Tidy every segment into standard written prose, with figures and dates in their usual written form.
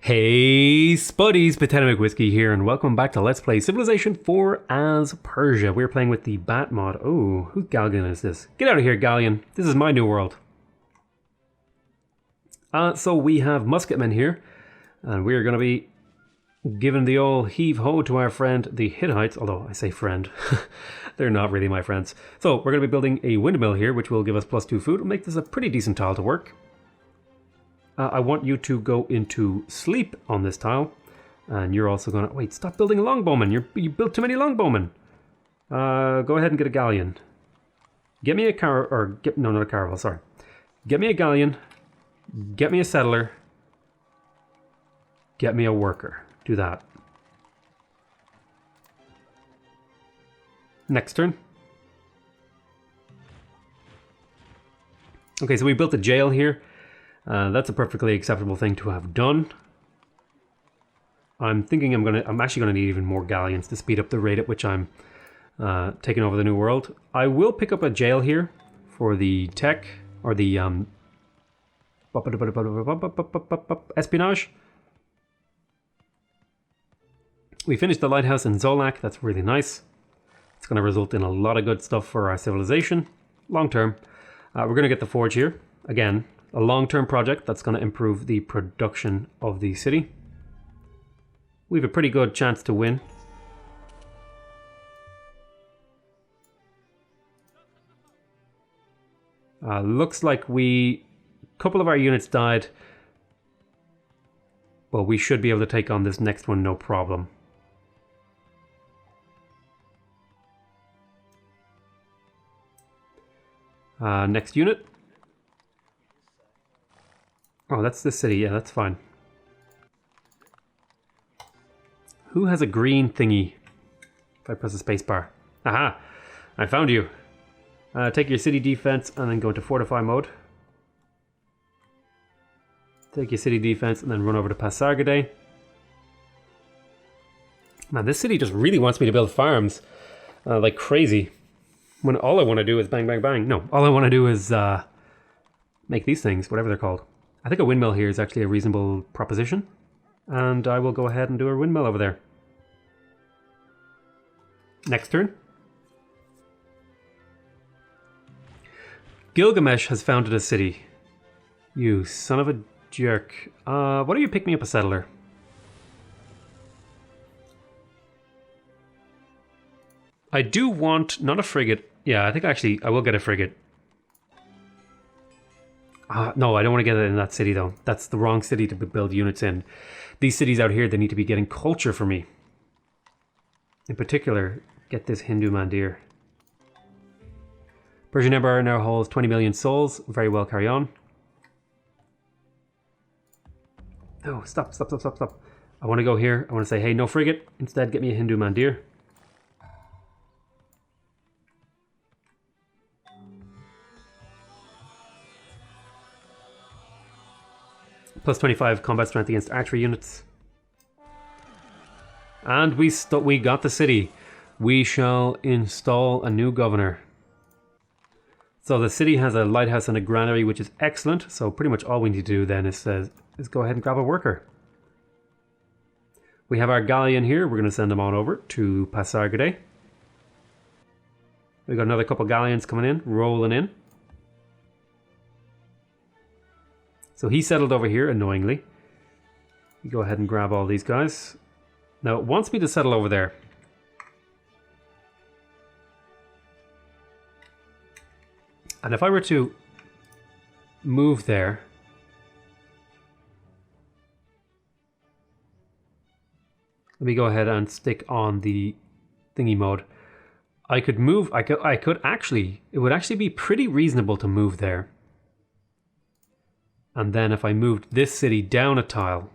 Hey spuddies, Potatomcwhiskey here, and welcome back to Let's Play Civilization 4 as Persia. We're playing with the Bat mod. Oh, whose Galleon is this? Get out of here, Galleon. This is my new world. So we have musketmen here, and we're going to be giving the old heave-ho to our friend, the Hittites, although I say friend. They're not really my friends. So we're going to be building a windmill here, which will give us +2 food. It'll make this a pretty decent tile to work. I want you to go into sleep on this tile. And you're also going to... Wait, stop building a longbowman. You built too many longbowmen. Go ahead and get a galleon. Get me a car... Or, no, not a caravel, sorry. Get me a galleon. Get me a settler. Get me a worker. Do that. Next turn. Okay, so we built a jail here. That's a perfectly acceptable thing to have done. I'm thinking I'm actually gonna need even more galleons to speed up the rate at which I'm taking over the new world. I will pick up a jail here for the tech or the espionage. We finished the lighthouse in Zolak. That's really nice. It's going to result in a lot of good stuff for our civilization long term. We're going to get the forge here again. A long-term project that's going to improve the production of the city. We have a pretty good chance to win. Looks like a couple of our units died. But we should be able to take on this next one no problem. Next unit. Oh, that's the city. Yeah, that's fine. Who has a green thingy? If I press the space bar. Aha! I found you. Take your city defense and then go into fortify mode. Take your city defense and then run over to Pasargadae. Man, this city just really wants me to build farms like crazy. When all I want to do is bang, bang, bang. No, all I want to do is make these things, whatever they're called. I think a windmill here is actually a reasonable proposition. And I will go ahead and do a windmill over there. Next turn. Gilgamesh has founded a city. You son of a jerk. Why don't you pick me up a settler? I do want, not a frigate. Yeah, I think actually I will get a frigate. No, I don't want to get it in that city though. That's the wrong city to build units in. These cities out here, they need to be getting culture for me. In particular, get this Hindu Mandir. Persian Empire now holds 20 million souls. Very well, carry on. No, stop. I want to go here. I want to say, hey, no frigate. Instead, get me a Hindu Mandir. Plus 25 combat strength against archery units. And we got the city. We shall install a new governor. So the city has a lighthouse and a granary, which is excellent. So pretty much all we need to do then is go ahead and grab a worker. We have our galleon here. We're going to send them on over to Pasargadae. We've got another couple galleons coming in, rolling in. So he settled over here, annoyingly. You go ahead and grab all these guys. Now it wants me to settle over there. And if I were to move there... Let me go ahead and stick on the thingy mode. I could move, I could actually, it would actually be pretty reasonable to move there. And then if I moved this city down a tile.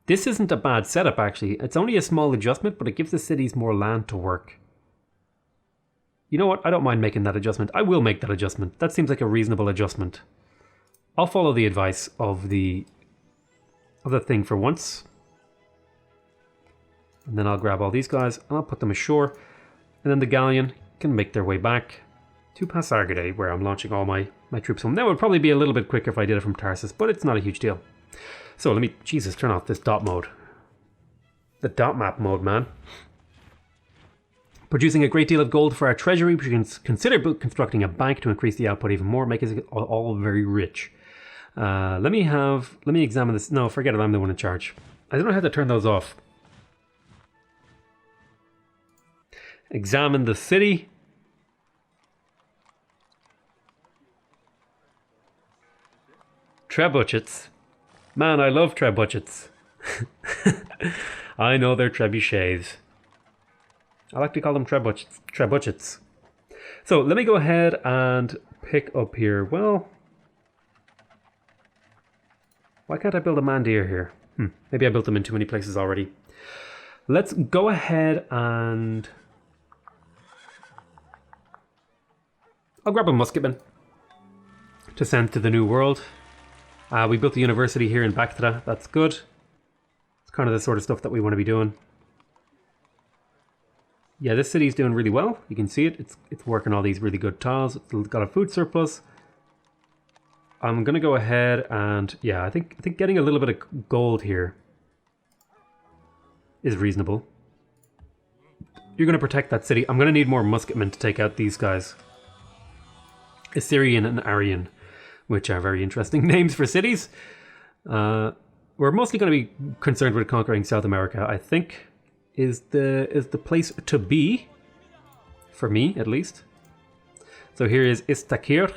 This isn't a bad setup actually. It's only a small adjustment, but it gives the cities more land to work. You know what? I don't mind making that adjustment. I will make that adjustment. That seems like a reasonable adjustment. I'll follow the advice of the thing for once. And then I'll grab all these guys and I'll put them ashore. And then the galleon can make their way back to Pasargadae, where I'm launching all my troops from. That would probably be a little bit quicker if I did it from Tarsus, but it's not a huge deal. So let me, Jesus, turn off this dot mode. The dot map mode, man. Producing a great deal of gold for our treasury, we can consider constructing a bank to increase the output even more, make us all very rich. Let me examine this. No, forget it, I'm the one in charge. I don't know how to turn those off. Examine the city. Trebuchets. Man, I love trebuchets. I know they're trebuchets. I like to call them trebuchets. So let me go ahead and pick up here. Well, why can't I build a mandir here? Maybe I built them in too many places already. Let's go ahead and... I'll grab a musketman to send to the New World. We built the university here in Bactra. That's good. It's kind of the sort of stuff that we want to be doing. Yeah, this city's doing really well. You can see it. It's working all these really good tiles. It's got a food surplus. I'm gonna go ahead and yeah, I think getting a little bit of gold here is reasonable. You're gonna protect that city. I'm gonna need more musketmen to take out these guys. Assyrian and Aryan, which are very interesting names for cities. We're mostly going to be concerned with conquering South America, I think, is the place to be, for me at least. So here is Istakir.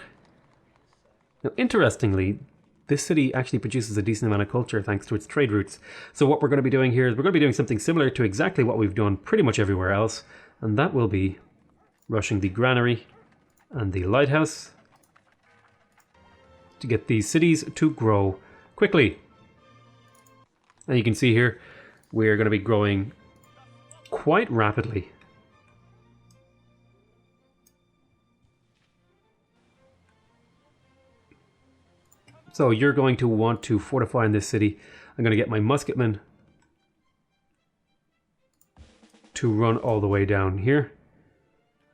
Now, interestingly, this city actually produces a decent amount of culture thanks to its trade routes. So what we're going to be doing here is we're going to be doing something similar to exactly what we've done pretty much everywhere else, and that will be rushing the granary and the lighthouse to get these cities to grow quickly. And you can see here, we're going to be growing quite rapidly. So you're going to want to fortify in this city. I'm going to get my musketmen to run all the way down here.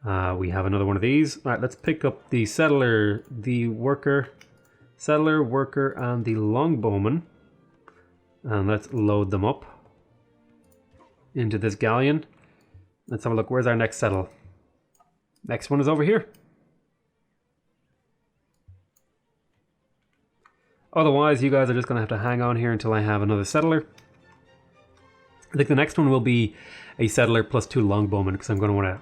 We have another one of these. All right, let's pick up the settler, the worker, and the longbowman. And let's load them up into this galleon. Let's have a look. Where's our next settle? Next one is over here. Otherwise, you guys are just going to have to hang on here until I have another settler. I think the next one will be a settler plus 2 longbowmen, because I'm going to want to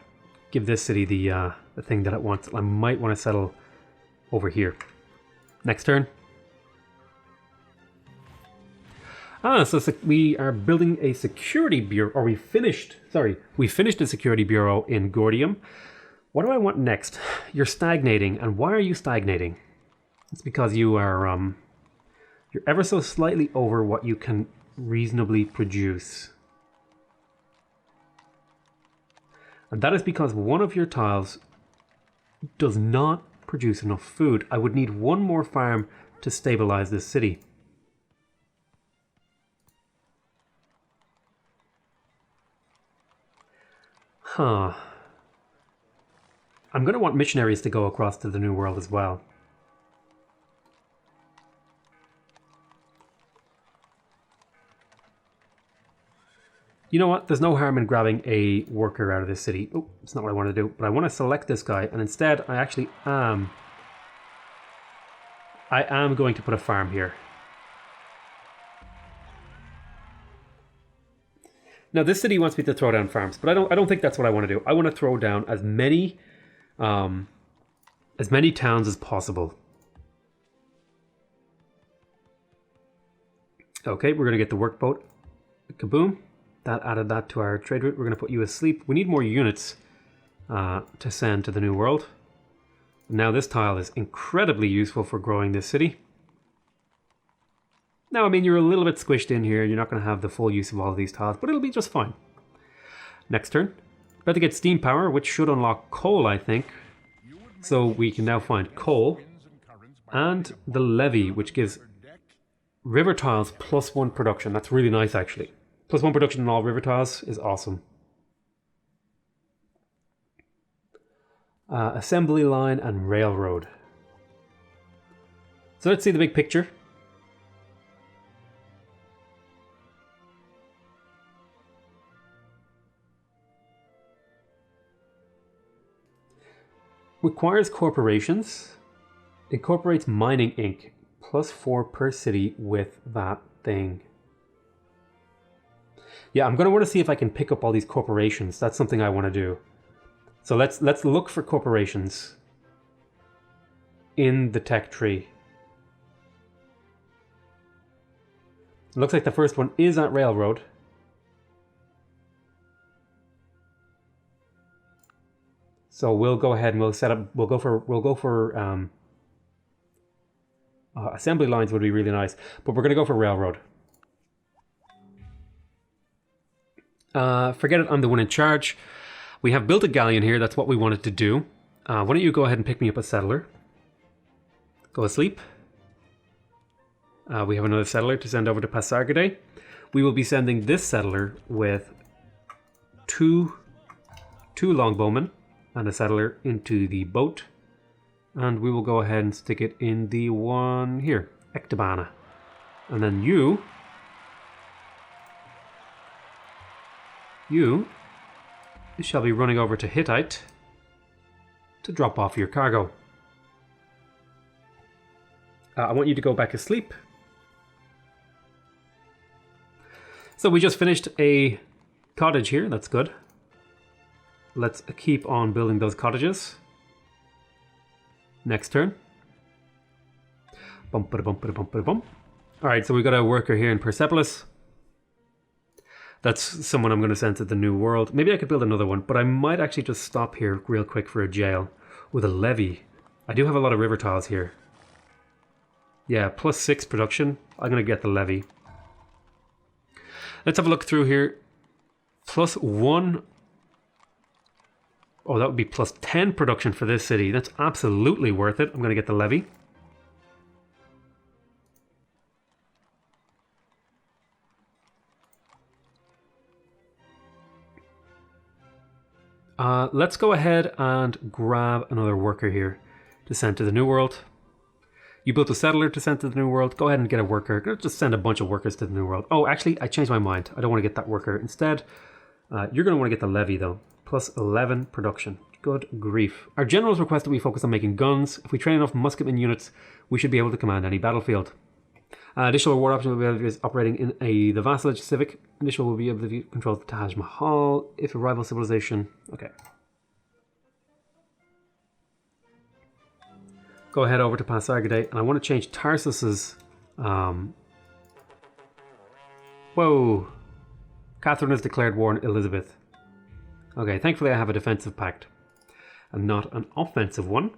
give this city the thing that it wants. I might want to settle over here. Next turn. So we are building a security bureau, or we finished a security bureau in Gordium. What do I want next? You're stagnating, and why are you stagnating? It's because you are, you're ever so slightly over what you can reasonably produce. And that is because one of your tiles does not produce enough food. I would need one more farm to stabilize this city. Huh. I'm going to want missionaries to go across to the New World as well. You know what? There's no harm in grabbing a worker out of this city. Oh, that's not what I want to do. But I want to select this guy, and instead I actually am... I am going to put a farm here. Now, this city wants me to throw down farms, but I don't think that's what I want to do. I want to throw down as many towns as possible. Okay, we're going to get the workboat. Kaboom. That added that to our trade route. We're going to put you asleep. We need more units to send to the New World. Now this tile is incredibly useful for growing this city. Now, I mean, you're a little bit squished in here. You're not going to have the full use of all of these tiles, but it'll be just fine. Next turn. About to get steam power, which should unlock coal, I think. So we can now find coal. And the levy, which gives river tiles +1 production. That's really nice, actually. +1 production in all river tiles is awesome. Assembly line and railroad. So let's see the big picture. Requires corporations. Incorporates mining inc. +4 per city with that thing. Yeah, I'm going to want to see if I can pick up all these corporations. That's something I want to do. So let's look for corporations in the tech tree. It looks like the first one is at railroad. So we'll go ahead and we'll set up. We'll go for assembly lines would be really nice, but we're going to go for railroad. Forget it, I'm the one in charge. We have built a galleon here, that's what we wanted to do. Why don't you go ahead and pick me up a settler. Go asleep. We have another settler to send over to Pasargadae. We will be sending this settler with two longbowmen and a settler into the boat. And we will go ahead and stick it in the one here, Ectobana. And then you shall be running over to Hittite to drop off your cargo. I want you to go back asleep. So we just finished a cottage here, that's good. Let's keep on building those cottages. Next turn. Bump, bump, bump, bump, bump. Alright, so we got a worker here in Persepolis. That's someone I'm going to send to the New World. Maybe I could build another one, but I might actually just stop here real quick for a jail with a levy. I do have a lot of river tiles here. Yeah, +6 production. I'm going to get the levy. Let's have a look through here. +1. Oh, that would be +10 production for this city. That's absolutely worth it. I'm going to get the levy. Let's go ahead and grab another worker here to send to the New World. You built a settler to send to the New World. Go ahead and get a worker. Just send a bunch of workers to the New World. Oh, actually, I changed my mind. I don't want to get that worker. Instead, you're going to want to get the levy, though. +11 production. Good grief. Our generals request that we focus on making guns. If we train enough musketmen units, we should be able to command any battlefield. Additional reward option will be able to use operating in the vassalage civic. Initial will be able to control the Taj Mahal if a rival civilization. Okay. Go ahead over to Pasargadae, and I want to change Tarsus's. Whoa! Catherine has declared war on Elizabeth. Okay, thankfully I have a defensive pact and not an offensive one,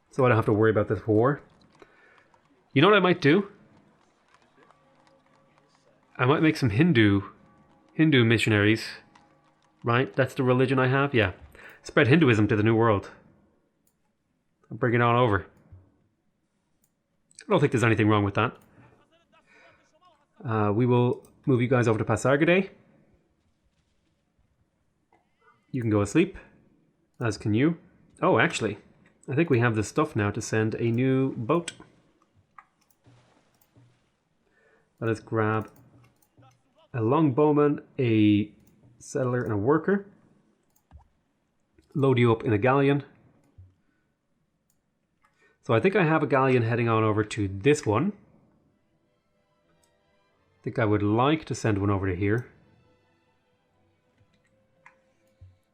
so I don't have to worry about this war. You know what I might do? I might make some Hindu missionaries. Right? That's the religion I have? Yeah. Spread Hinduism to the New World. I'll bring it on over. I don't think there's anything wrong with that. We will move you guys over to Pasargadae. You can go asleep, as can you. Oh, actually, I think we have the stuff now to send a new boat. Let us grab a longbowman, a settler, and a worker. Load you up in a galleon. So I think I have a galleon heading on over to this one. I think I would like to send one over to here.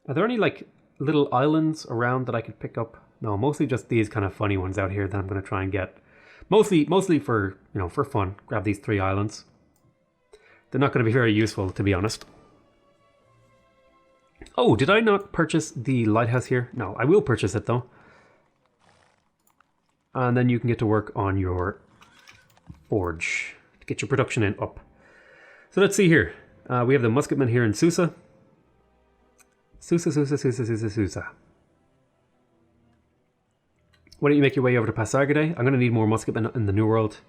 Are there any like little islands around that I could pick up? No, mostly just these kind of funny ones out here that I'm going to try and get. Mostly for, you know, for fun. Grab these 3 islands. They're not going to be very useful, to be honest. Oh, did I not purchase the lighthouse here? No, I will purchase it though. And then you can get to work on your forge to get your production in up. So let's see here. We have the musketmen here in Susa. Susa. Why don't you make your way over to Pasargadae? I'm going to need more musketmen in the New World.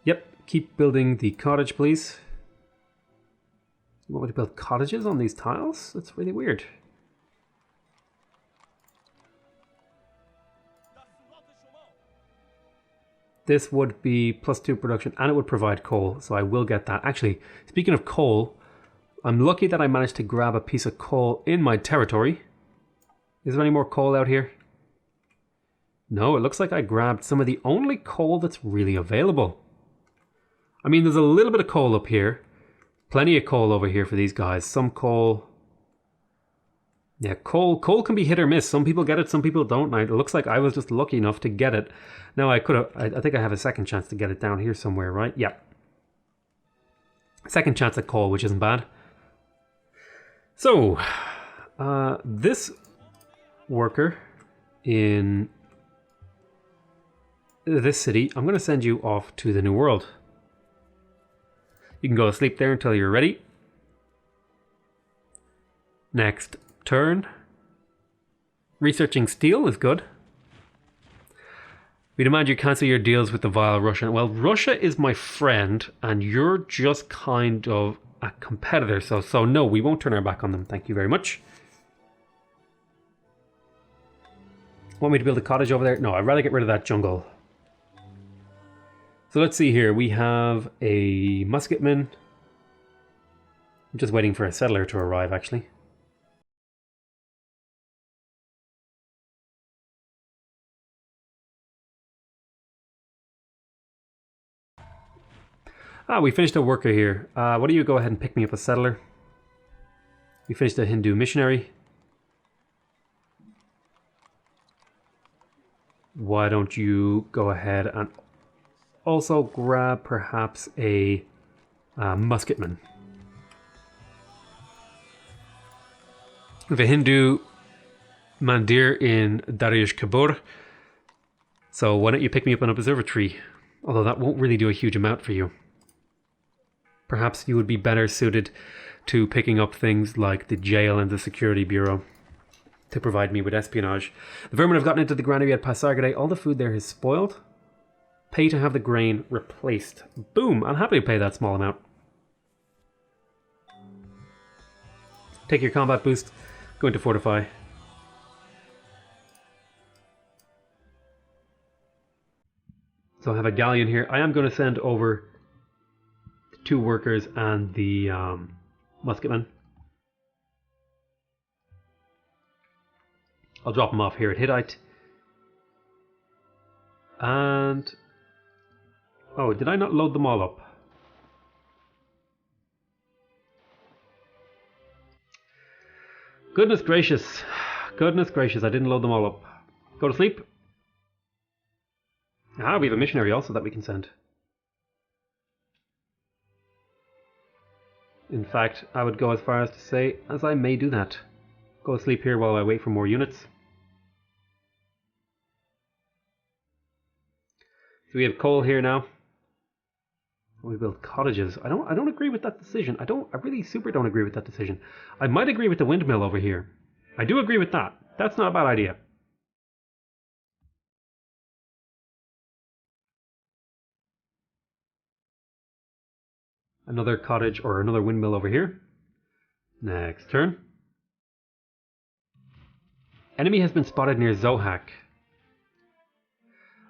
Yep, keep building the cottage, please. You want me to build cottages on these tiles? That's really weird. This would be +2 production, and it would provide coal, so I will get that. Actually, speaking of coal, I'm lucky that I managed to grab a piece of coal in my territory. Is there any more coal out here? No, it looks like I grabbed some of the only coal that's really available. I mean, there's a little bit of coal up here. Plenty of coal over here for these guys. Some coal... Yeah, coal can be hit or miss. Some people get it, some people don't. And it looks like I was just lucky enough to get it. Now, I could have... I think I have a second chance to get it down here somewhere, right? Yeah. Second chance at coal, which isn't bad. So, this worker in this city, I'm going to send you off to the New World. You can go to sleep there until you're ready. Next turn. Researching steel is good. We demand you cancel your deals with the vile Russian. Well, Russia is my friend, and you're just kind of a competitor. So no, we won't turn our back on them. Thank you very much. Want me to build a cottage over there? No, I'd rather get rid of that jungle. So let's see here. We have a musketman. I'm just waiting for a settler to arrive, actually. Ah, we finished a worker here. Why don't you go ahead and pick me up a settler? We finished a Hindu missionary. Why don't you go ahead and also grab perhaps a musketman? We have a Hindu mandir in Dariush Kabur. So why don't you pick me up an observatory? Although that won't really do a huge amount for you. Perhaps you would be better suited to picking up things like the jail and the security bureau to provide me with espionage. The vermin have gotten into the granary at Pasargade. All the food there is spoiled. Pay to have the grain replaced. Boom! I'm happy to pay that small amount. Take your combat boost. Going to fortify. So I have a galleon here. I am going to send over 2 workers and the musketman. I'll drop them off here at Hittite. And... oh, did I not load them all up? Goodness gracious. Goodness gracious, I didn't load them all up. Go to sleep. Ah, we have a missionary also that we can send. In fact, I would go as far as to say, as I may do that. Go to sleep here while I wait for more units. So we have coal here now. We build cottages. I don't agree with that decision. I really super don't agree with that decision. I might agree with the windmill over here. I do agree with that. That's not a bad idea. Another cottage or another windmill over here. Next turn. Enemy has been spotted near Zohak.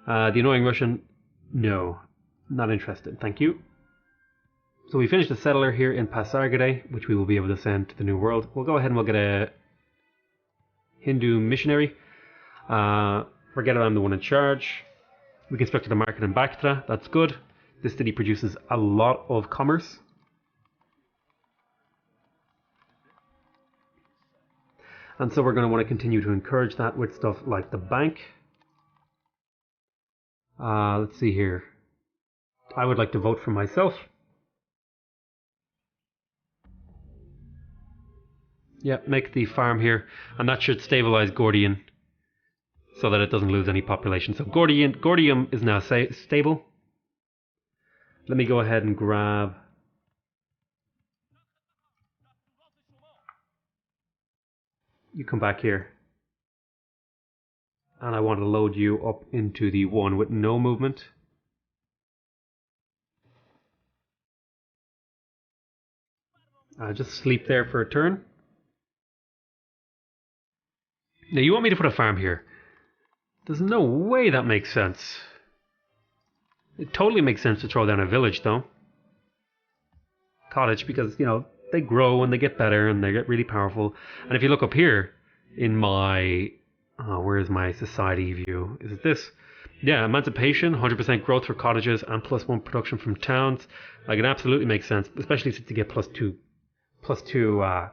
The annoying Russian. No, not interested. Thank you. So we finished a settler here in Pasargade, which we will be able to send to the New World. We'll go ahead and we'll get a Hindu missionary. Forget it, I'm the one in charge. We constructed a market in Bactra. That's good. This city produces a lot of commerce. And so we're going to want to continue to encourage that with stuff like the bank. Let's see here. I would like to vote for myself. Yeah, make the farm here. And that should stabilize Gordian so that it doesn't lose any population. So Gordium is now stable. Let me go ahead and grab... you come back here. And I want to load you up into the one with no movement. Just sleep there for a turn. Now you want me to put a farm here. There's no way that makes sense. It totally makes sense to throw down a village though. Cottage, because, you know, they grow and they get better and they get really powerful. And if you look up here in my Where's my society view? Is it this? Yeah, emancipation, 100% growth for cottages, and +1 production from towns. Like, it absolutely makes sense, especially since you get +2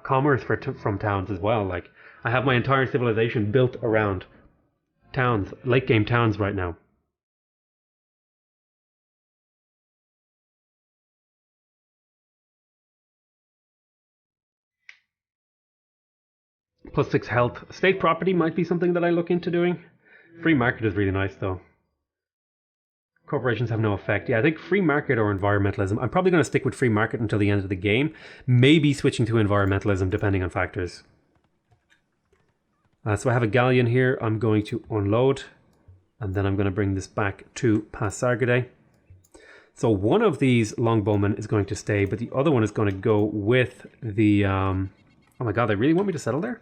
commerce from towns as well. Like, I have my entire civilization built around towns, late game towns right now. +6 health. State property might be something that I look into doing. Free market is really nice though. Corporations have no effect. Yeah, I think free market or environmentalism. I'm probably going to stick with free market until the end of the game. Maybe switching to environmentalism depending on factors. So I have a galleon here. I'm going to unload. And then I'm going to bring this back to Pasargadae. So one of these longbowmen is going to stay, but the other one is going to go with the... oh my god, they really want me to settle there?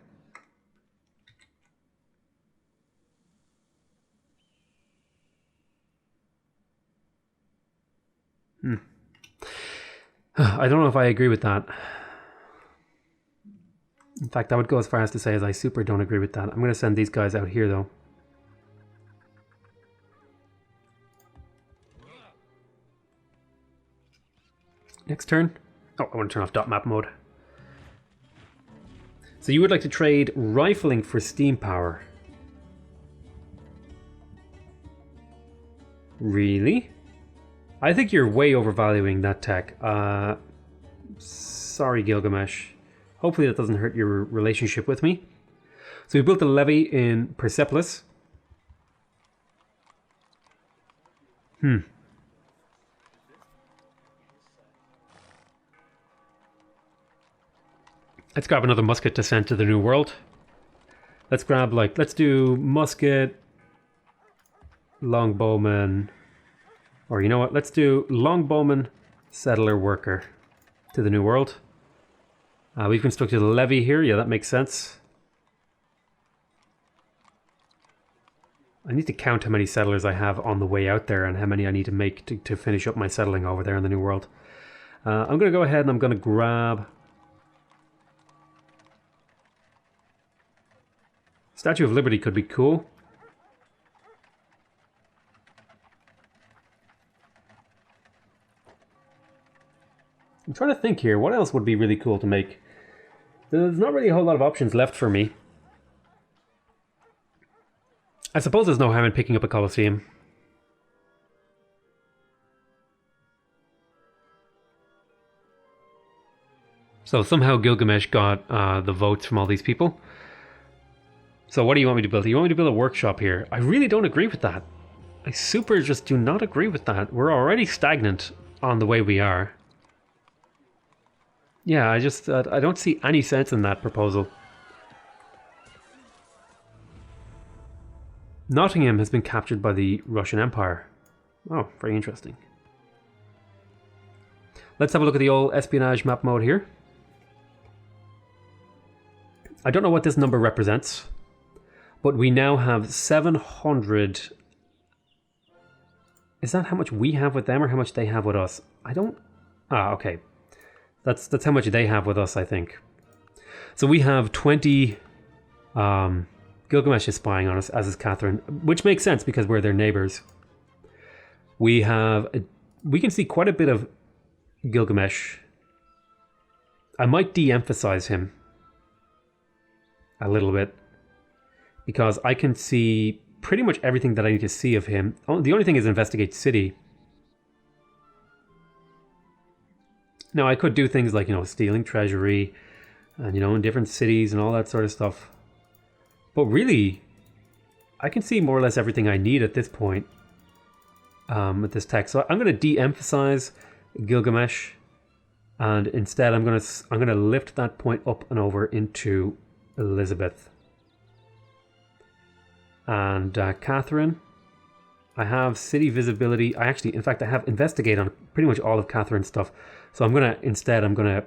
I don't know if I agree with that. In fact, I would go as far as to say I super don't agree with that. I'm going to send these guys out here though. Next turn. Oh, I want to turn off dot map mode. So you would like to trade rifling for steam power. Really? I think you're way overvaluing that tech. Sorry, Gilgamesh. Hopefully that doesn't hurt your relationship with me. So we built a levy in Persepolis. Let's grab another musket to send to the New World. Let's grab, like, let's do musket, longbowman, or you know what, let's do longbowman, settler, worker to the New World. We've constructed a levy here. Yeah, that makes sense. I need to count how many settlers I have on the way out there and how many I need to make to finish up my settling over there in the New World. I'm going to go ahead and I'm going to grab... Statue of Liberty could be cool. I'm trying to think here, what else would be really cool to make? There's not really a whole lot of options left for me. I suppose there's no harm in picking up a Colosseum. So somehow Gilgamesh got the votes from all these people. So what do you want me to build? You want me to build a workshop here? I really don't agree with that. I super just do not agree with that. We're already stagnant on the way we are. Yeah, I don't see any sense in that proposal. Nottingham has been captured by the Russian Empire. Oh, very interesting. Let's have a look at the old espionage map mode here. I don't know what this number represents, but we now have 700. Is that how much we have with them or how much they have with us? I don't... Ah, okay. That's how much they have with us, I think. So we have 20... Gilgamesh is spying on us, as is Catherine, which makes sense because we're their neighbors. We can see quite a bit of Gilgamesh. I might de-emphasize him a little bit because I can see pretty much everything that I need to see of him. The only thing is investigate city. Now I could do things like, stealing treasury and, in different cities and all that sort of stuff. But really, I can see more or less everything I need at this point with this text. So I'm going to de-emphasize Gilgamesh, and instead I'm going to lift that point up and over into Elizabeth. And Catherine, I have city visibility. In fact, I have investigate on pretty much all of Catherine's stuff. So I'm going to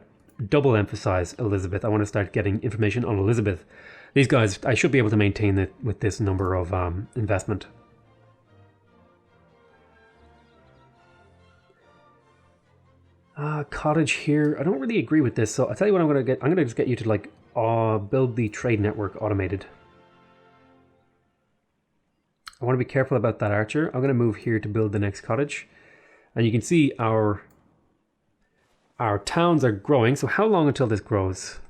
double emphasize Elizabeth. I want to start getting information on Elizabeth. These guys, I should be able to maintain it with this number of investment. Cottage here. I don't really agree with this. So I'll tell you what I'm going to get. I'm going to just get you to build the trade network automated. I want to be careful about that archer. I'm going to move here to build the next cottage. And you can see our towns are growing. So how long until this grows?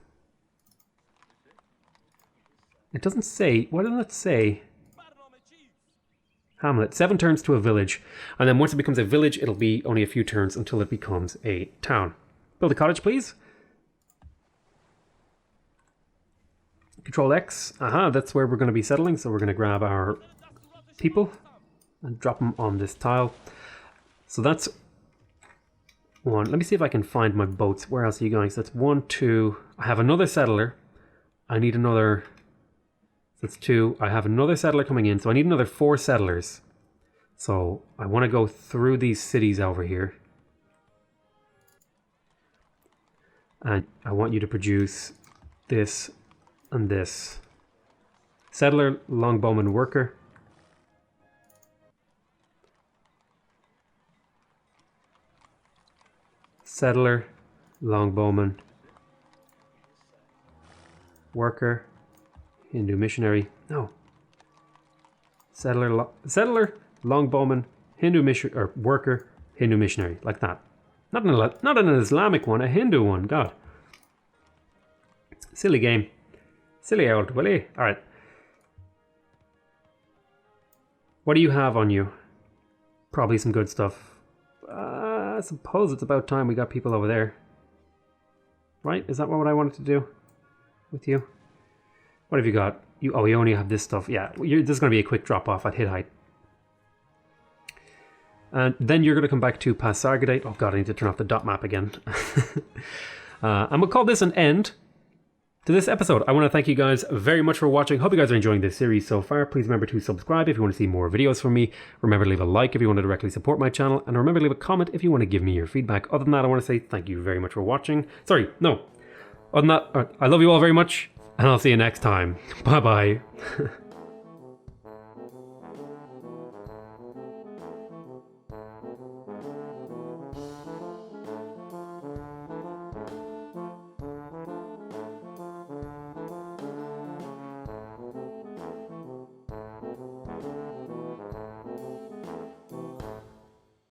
It doesn't say. Why doesn't it say? Hamlet. 7 turns to a village. And then once it becomes a village, it'll be only a few turns until it becomes a town. Build a cottage, please. Control X. Aha, that's where we're going to be settling. So we're going to grab our people and drop them on this tile. So that's one. Let me see if I can find my boats. Where else are you going? So that's 1, 2. I have another settler. I need another. So that's 2. I have another settler coming in. So I need another 4 settlers. So I want to go through these cities over here. And I want you to produce this and this. Settler, longbowman, worker. Settler, longbowman, worker, Hindu missionary. No. Settler, longbowman, Hindu missionary, or worker, Hindu missionary, like that. Not an Islamic one, a Hindu one. God. Silly game. Silly old Willie. All right. What do you have on you? Probably some good stuff. I suppose it's about time we got people over there. Right? Is that what I wanted to do with you? What have you got? You only have this stuff. Yeah, this is going to be a quick drop off at hit height. And then you're going to come back to Pasargadate. Oh god, I need to turn off the dot map again. And we'll call this an end to this episode. I want to thank you guys very much for watching. Hope you guys are enjoying this series so far. Please remember to subscribe if you want to see more videos from me. Remember to leave a like if you want to directly support my channel. And remember to leave a comment if you want to give me your feedback. Other than that, I want to say thank you very much for watching. Sorry, no. Other than that, I love you all very much. And I'll see you next time. Bye-bye.